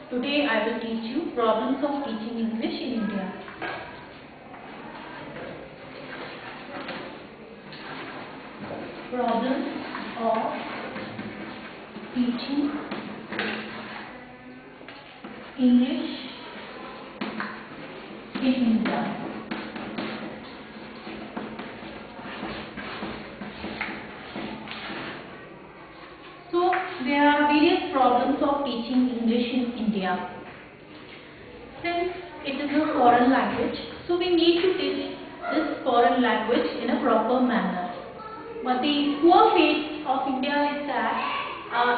Today I will teach you problems of teaching English in India. Problems of teaching English in India. So there are various problems of teaching English in India. Since it is a foreign language, so we need to teach this foreign language in a proper manner. But the poor fate of India is that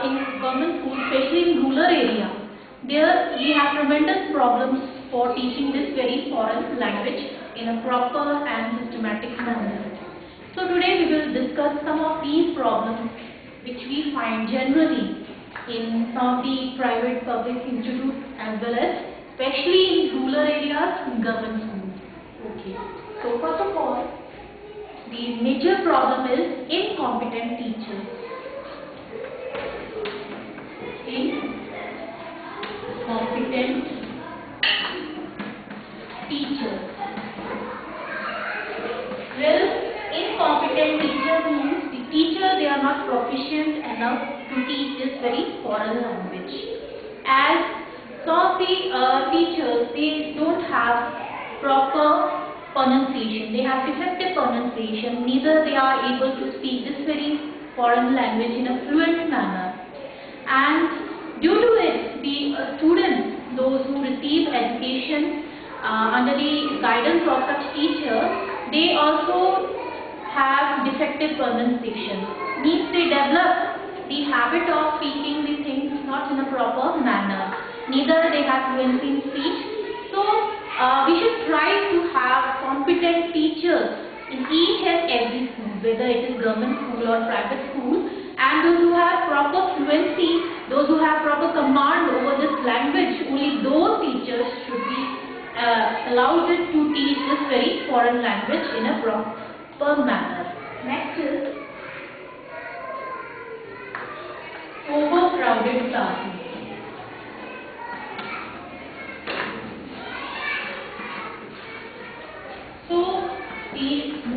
in government schools, especially in rural area, there we have tremendous problems for teaching this very foreign language in a proper and systematic manner. So today we will discuss some of these problems which we find generally in some of the private public institutes as well as especially in rural areas in government schools. Okay. So first of all, the major problem is incompetent teachers. Incompetent teachers. Well, incompetent teacher means the teacher, they are not proficient enough to teach this very foreign language. As some of the teachers, they don't have proper pronunciation. They have defective pronunciation. Neither they are able to speak this very foreign language in a fluent manner. And due to it, the students, those who receive education under the guidance of such teachers, they also have defective pronunciation. Means they develop the habit of speaking the things not in a proper manner. Neither they have fluency in speech. So we should try to have competent teachers in each and every school, whether it is government school or private school, and those who have proper fluency, those who have proper command over this language, only those teachers should be allowed to teach this very foreign language in a proper manner. Next is overcrowded classes. So the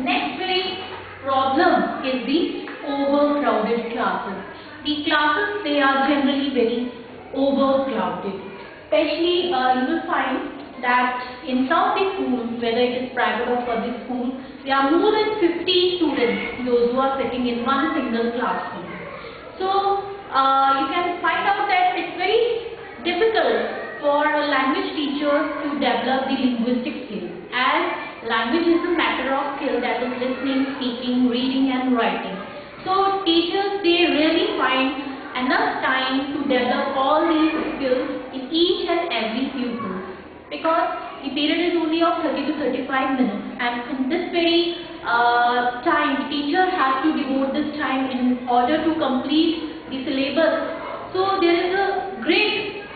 next very problem is the overcrowded classes. The classes, they are generally very overcrowded. Especially you will find that in some of the schools, whether it is private or public school, there are more than 50 students, those who are sitting in one single classroom. So you can find out that it's very difficult for a language teacher to develop the linguistic skills, as language is a matter of skill, that is listening, speaking, reading and writing. So teachers, they really find enough time to develop all these skills in each and every pupil, because the period is only of 30 to 35 minutes, and in this very time, teacher has to devote this time in order to complete the syllabus. So there is a great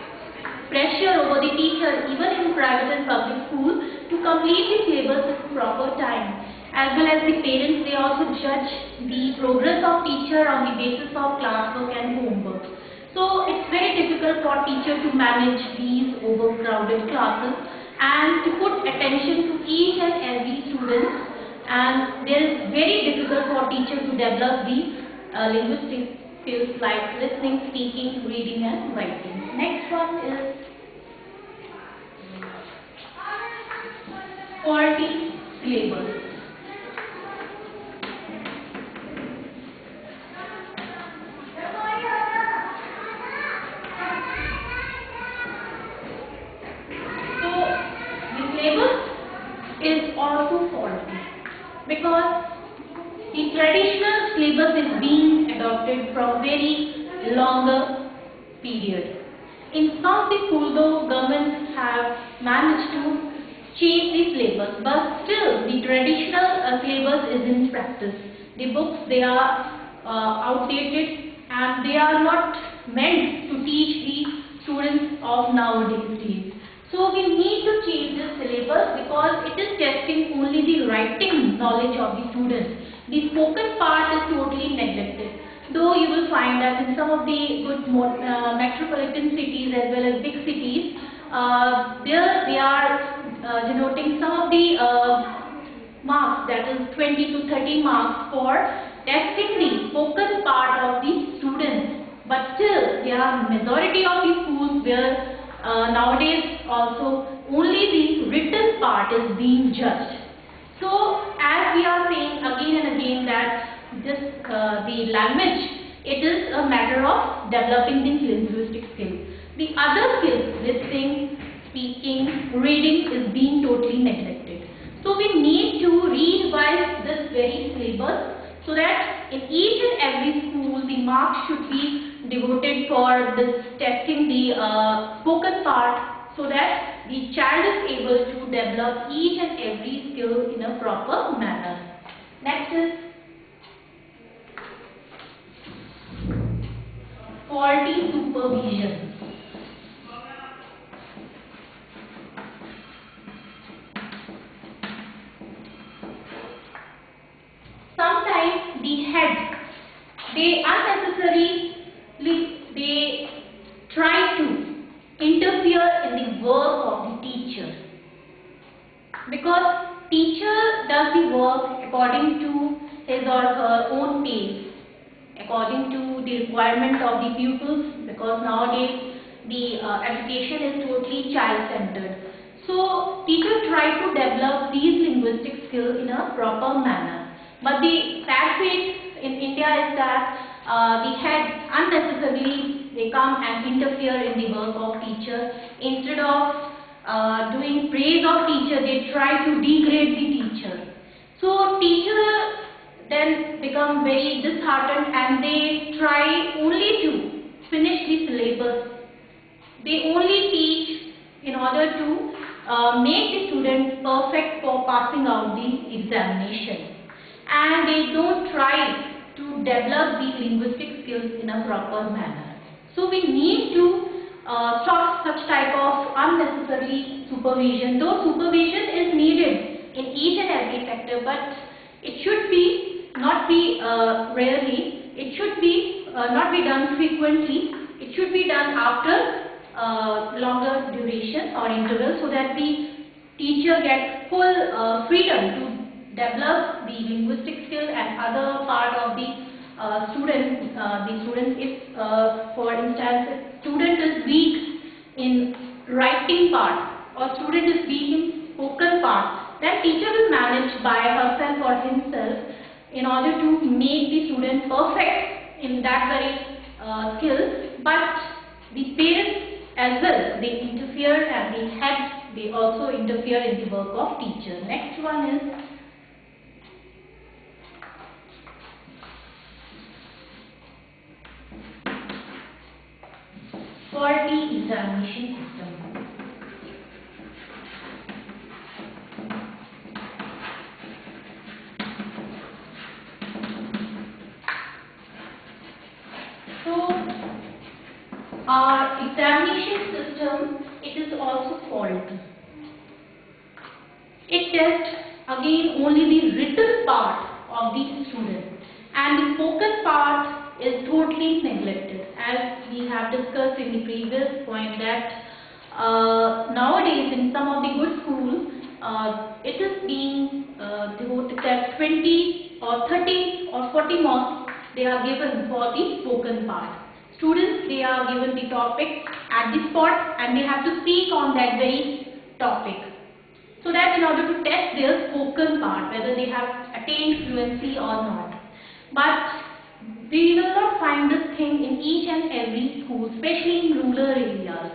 pressure over the teacher, even in private and public school, to complete the syllabus in proper time. As well as the parents, they also judge the progress of teacher on the basis of classwork and homework. So it's very difficult for teacher to manage these overcrowded classes and to put attention to each and every student, and there is very difficult for teacher to develop the linguistic skills like listening, speaking, reading and writing. Next one is faulty syllabus. Is also faulty because the traditional syllabus is being adopted from very longer period. In some of the schools, though, governments have managed to change the syllabus, but still the traditional syllabus is in practice. The books, they are outdated and they are not meant to teach the students of nowadays days. So we need to change this syllabus because it is testing only the writing knowledge of the students. The spoken part is totally neglected. Though you will find that in some of the good metropolitan cities as well as big cities, there they are denoting some of the marks, that is 20 to 30 marks for testing the spoken part of the students. But still, there are majority of the schools where nowadays also only the written part is being judged. So, as we are saying again and again that this the language, it is a matter of developing the linguistic skills. The other skills, listening, speaking, reading, is being totally neglected. So we need to revise this very syllabus so that in each and every school the marks should be devoted for this testing the spoken part, so that the child is able to develop each and every skill in a proper manner. Next is faulty supervision. Sometimes the heads, they unnecessarily they try to interfere in the work of the teacher, because teacher does the work according to his or her own pace, according to the requirement of the pupils, because nowadays the education is totally child-centered. So teachers try to develop these linguistic skills in a proper manner. But the sad fate in India is that the heads unnecessarily they come and interfere in the work of teacher. Instead of doing praise of teacher, they try to degrade the teacher. So teacher then become very disheartened and they try only to finish the syllabus. They only teach in order to make the student perfect for passing out the examination, and they don't try to develop the linguistic skills in a proper manner. So we need to stop such type of unnecessary supervision. Though supervision is needed in each and every sector, but it should be not be rarely. It should be not be done frequently. It should be done after longer duration or interval, so that the teacher gets full freedom to develop the linguistic skill and other part of the student. If for instance, if student is weak in writing part or student is weak in spoken part, then teacher will manage by herself or himself in order to make the student perfect in that very skill. But the parents as well, they interfere, and the heads, they also interfere in the work of teacher. Next one is faulty examination system. So our examination system, it is also faulty. It tests again only the written part of the student, and the spoken part is totally neglected. As we have discussed in the previous point that nowadays in some of the good schools, it is being devoted that 20 or 30 or 40 marks they are given for the spoken part. Students, they are given the topic at the spot and they have to speak on that very topic, so that in order to test their spoken part, whether they have attained fluency or not. But we will not find this thing in each and every school, especially in rural areas.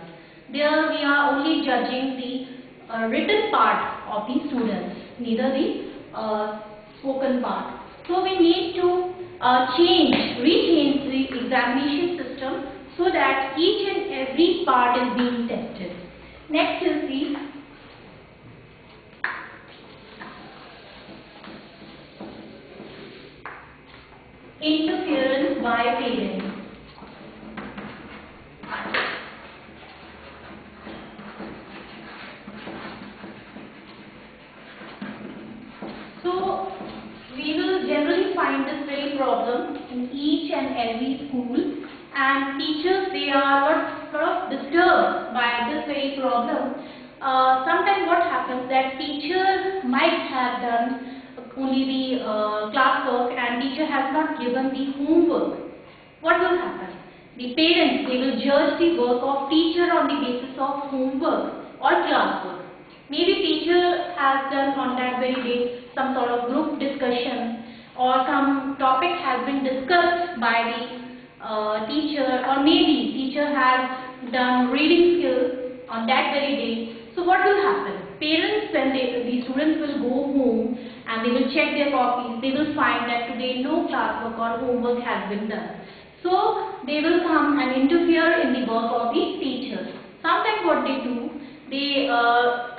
There we are only judging the written part of the students, neither the spoken part. So we need to rechange the examination system so that each and every part is being tested. Next is the interference by parents. So we will generally find this very problem in each and every school, and teachers, they are sort of disturbed by this very problem. Sometimes what happens that teachers might have done only the class work and teacher has not given the homework. What will happen? The parents, they will judge the work of teacher on the basis of homework or class work. Maybe teacher has done on that very day some sort of group discussion, or some topic has been discussed by the teacher, or maybe teacher has done reading skills on that very day. So what will happen? Parents, when the students will go home and they will check their copies, they will find that today no classwork or homework has been done. So they will come and interfere in the work of the teacher. Sometimes what they do, they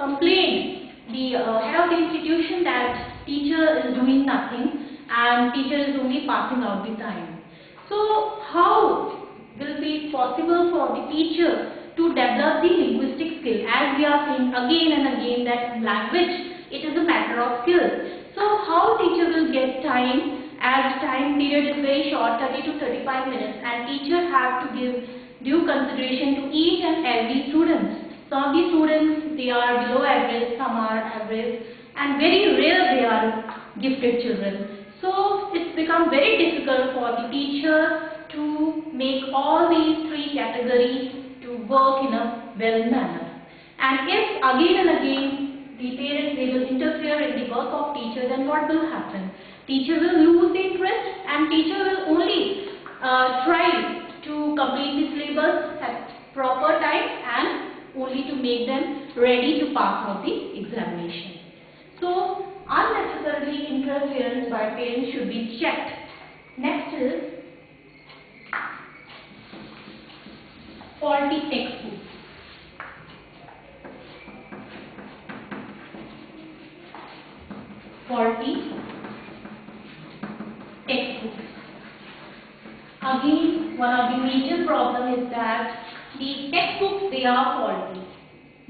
complain the head of the institution that teacher is doing nothing and teacher is only passing out the time. So how will it be possible for the teacher to develop the linguistic skill? As we are saying again and again that language, it is a matter of skill. So how teacher will get time, as time period is very short, 30 to 35 minutes, and teacher have to give due consideration to each and every student. Some of the students, they are below average, some are average, and very rare they are gifted children. So it's become very difficult for the teacher to make all these three categories to work in a well manner. And if again and again the parents, they will interfere in the work of teacher, then what will happen? Teacher will lose the interest and teacher will only try to complete the syllabus at proper time and only to make them ready to pass out the examination. So unnecessarily interference by parents should be checked. Next is faulty textbooks. Faulty textbooks. Again, one of the major problem is that the textbooks, they are faulty.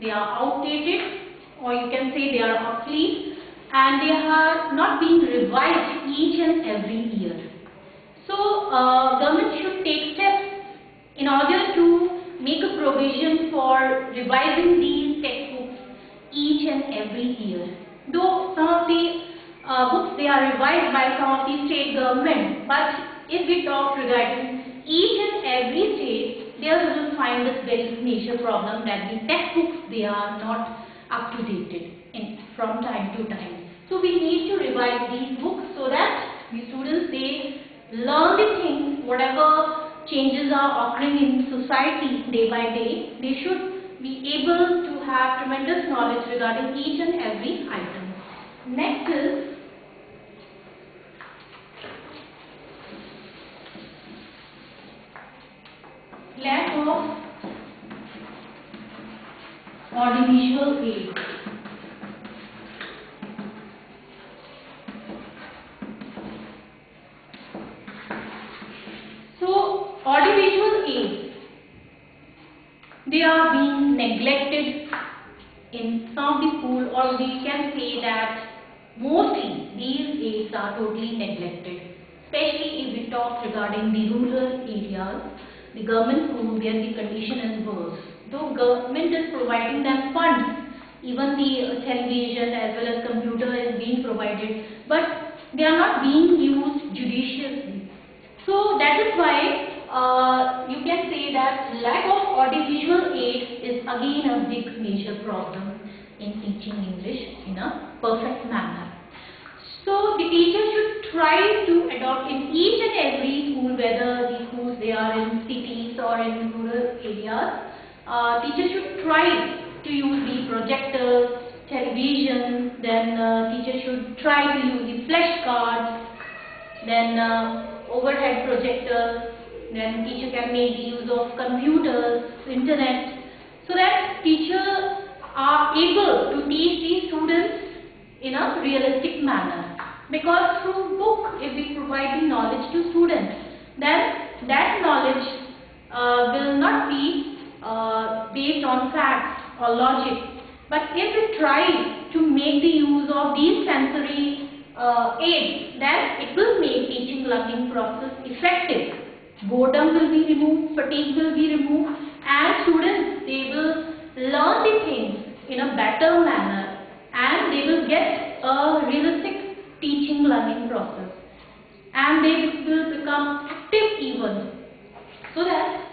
They are outdated, or you can say they are obsolete, and they are not being revised each and every year. So government should take steps in order to make a provision for revising these textbooks each and every year. Though some of the books, they are revised by some of the state government, but if we talk regarding each and every state, there we will find this very major problem that the textbooks, they are not up to date from time to time. So we need to revise these books so that the students, they learn the things, whatever changes are occurring in society day by day, they should be able to have tremendous knowledge regarding each and every item. Next is lack of audiovisual aid. So audiovisual aids, they are being neglected in some of the school, or we can say that mostly these aids are totally neglected, especially if we talk regarding the rural areas. The government school, where the condition is worse. Though government is providing them funds, even the television as well as computer is being provided, but they are not being used judiciously. So that is why you can say that lack of audiovisual aid is again a big major problem in teaching English in a perfect manner. So the teacher should try to adopt in each and every school, whether the schools, they are in cities or in rural areas, teacher should try to use the projectors, television, then teacher should try to use the flash cards, then overhead projectors, then teacher can make the use of computers, internet, so that teachers are able to teach the students in a realistic manner. Because through book, if we provide the knowledge to students, then that knowledge will not be based on facts or logic. But if we try to make the use of these sensory aids, then it will make teaching learning process effective. Boredom will be removed, fatigue will be removed, and students, they will learn the things in a better manner, and they will get a realistic teaching learning process, and they will become active even. So that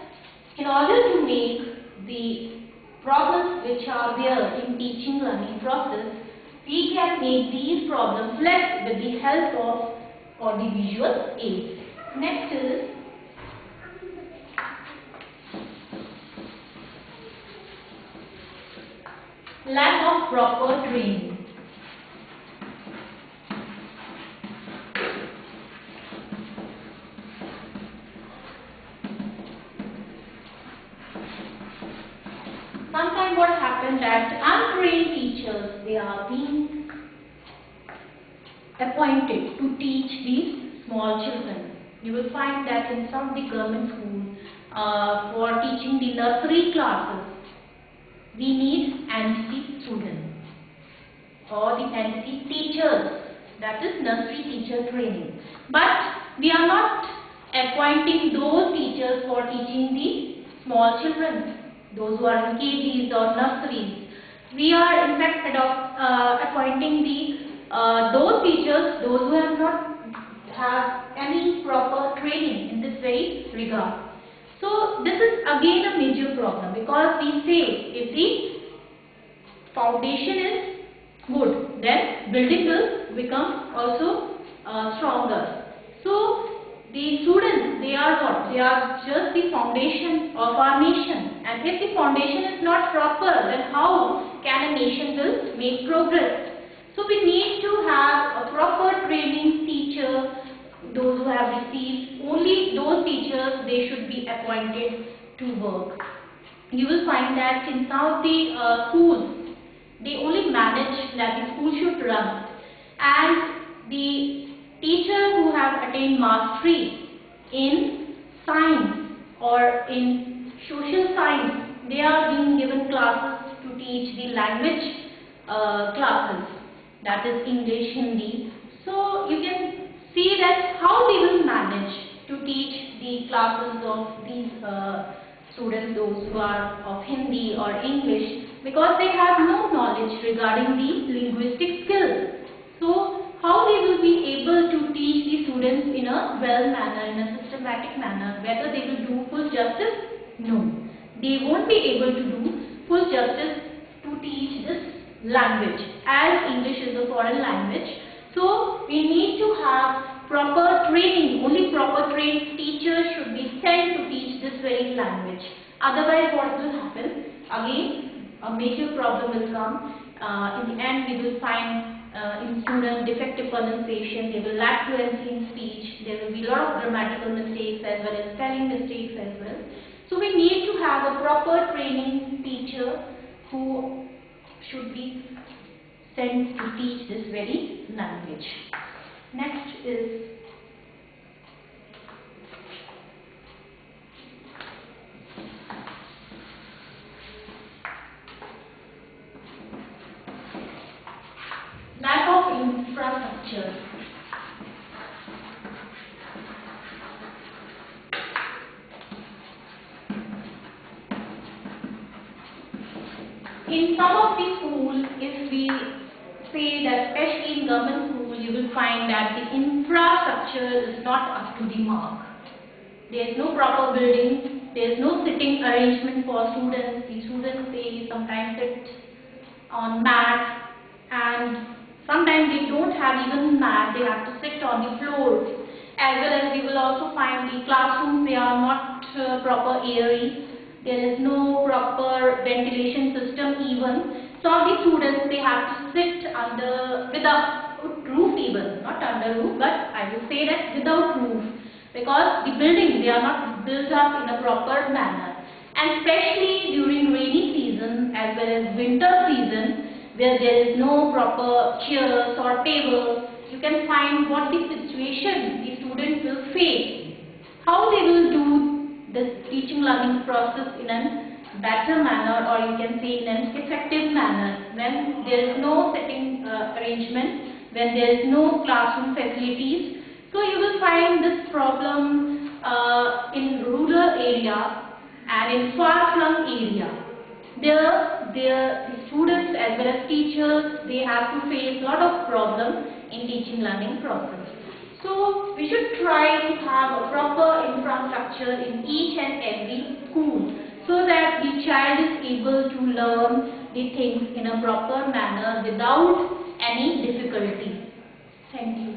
in order to make the problems which are there in teaching learning process, we can make these problems less with the help of audiovisual aids. Next is lack of proper training. Sometimes what happens that untrained teachers, they are being appointed to teach these small children. You will find that in some of the government schools, for teaching the nursery classes, we need NC students or the NC teachers, that is nursery teacher training. But we are not appointing those teachers for teaching the small children, those who are in KGs or nurseries. We are in fact appointing those teachers, those who have not have any proper training in this very regard. So this is again a major problem, because we say if the foundation is good, then building will become also stronger. So the students, they are what? They are just the foundation of our nation, and if the foundation is not proper, then how can a nation will make progress? So we need to have a proper training teacher. Those who have received, only those teachers, they should be appointed to work. You will find that in some of the schools, they only manage that the school should run, and the teachers who have attained mastery in science or in social science, they are being given classes to teach the language classes, that is English, Hindi. So you can see that how they will manage to teach the classes of these students, those who are of Hindi or English, because they have no knowledge regarding the linguistic skills. So how they will be able to teach the students in a well manner, in a systematic manner? Whether they will do full justice? No. They won't be able to do full justice to teach this language, as English is a foreign language. So we need to have proper training. Only proper trained teachers should be sent to teach this very language. Otherwise, what will happen? Again, a major problem will come. In the end, we will find in students defective pronunciation. They will lack fluency in speech. There will be a lot of grammatical mistakes as well as spelling mistakes as well. So we need to have a proper training teacher who should be sent to teach this very language. Next is lack of infrastructure. In some of the schools, if we say that especially in government schools, you will find that the infrastructure is not up to the mark. There is no proper building, there is no sitting arrangement for students. The students, they sometimes sit on mats, and sometimes they don't have even mat, they have to sit on the floor. As well as we will also find the classrooms, they are not proper airy. There is no proper ventilation system even. Some of the students, they have to sit without roof even, not under roof, but I will say that without roof, because the buildings, they are not built up in a proper manner. And especially during rainy season as well as winter season, where there is no proper chairs or tables, you can find what the situation the students will face, how they will do this teaching learning process in a better manner, or you can say in an effective manner, when there is no sitting arrangement when there is no classroom facilities. So you will find this problem in rural area and in far-flung area. The students as well as teachers, they have to face a lot of problems in teaching learning process. So we should try to have a proper infrastructure in each and every school so that the child is able to learn the things in a proper manner without any difficulty. Thank you.